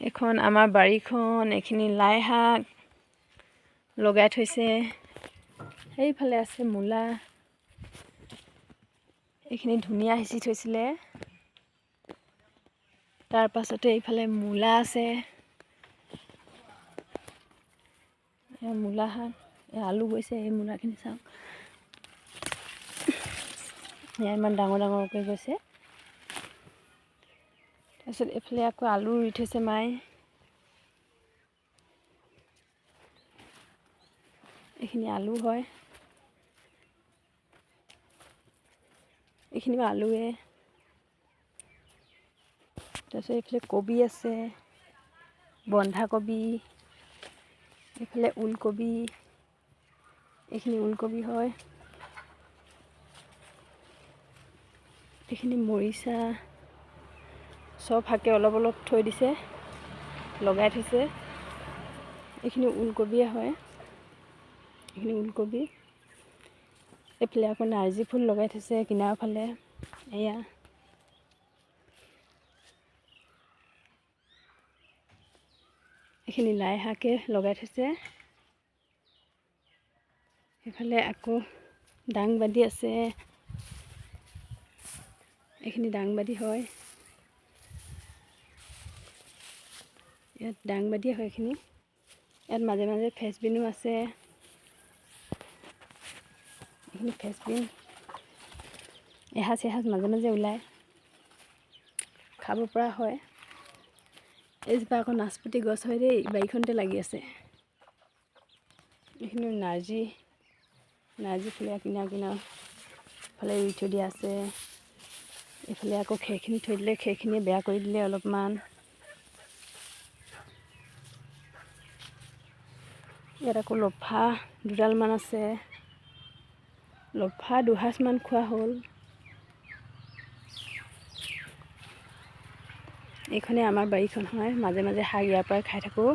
এখন আমাৰ বাৰীখন, এইখিনি লাই শাক লগাই থৈছে। সেইফালে আছে মূলা, এইখিনি ধুনীয়া সিঁচি থৈছিলে। তাৰ পাছতে এইফালে মূলা আছে, মূলা শাক, আলু গৈছে। এই মূলাখিনি চাওক, ইমান ডাঙৰ ডাঙৰকৈ গৈছে। তাৰপিছত এইফালে আকৌ আলু ৰুই থৈছে মায়ে। এইখিনি আলু হয়, এইখিনিও আলুৱে। তাৰপিছত এইফালে কবি আছে, বন্ধাকবি, এইফালে ওলকবি, এইখিনি ওলকবি হয়। এইখিনি মৰিচা, চব শাকে অলপ অলপ থৈ দিছে, লগাই থৈছে। এইখিনি ওলকবিয়ে হয়, এইখিনি ওলকবি। এইফালে আকৌ নাৰ্জী ফুল লগাই থৈছে কিনাৰৰ ফালে, এয়া। এইখিনি লাই শাকে লগাই থৈছে। সেইফালে আকৌ দাংবাডি আছে, এইখিনি দাংবাডি হয়। ইয়াত দাংবাডিয়ে হয় এইখিনি। ইয়াত মাজে মাজে ফ্ৰেঞ্চবিনো আছে, এইখিনি ফ্ৰেঞ্চবিন। এসাঁজ এসাঁজ মাজে মাজে ওলায়, খাব পৰা হয়। এইজোপা আকৌ নাচপতি গছ হয় দেই, বাৰীখনতে লাগি আছে। এইখিনি নাৰ্জী ফুল কিনাৰ কিনাৰ ফালে ৰুই থৈ দিয়া আছে। এইফালে আকৌ খেৰখিনি থৈ দিলে, খেৰখিনিয়ে বেয়া কৰি দিলে অলপমান। ইয়াত আকৌ লফা দুডালমান আছে, লফা দুসাঁজমান খোৱা হ'ল। এইখনে আমাৰ বাৰীখন হয়, মাজে মাজে শাক ইয়াৰ পৰাই খাই থাকোঁ।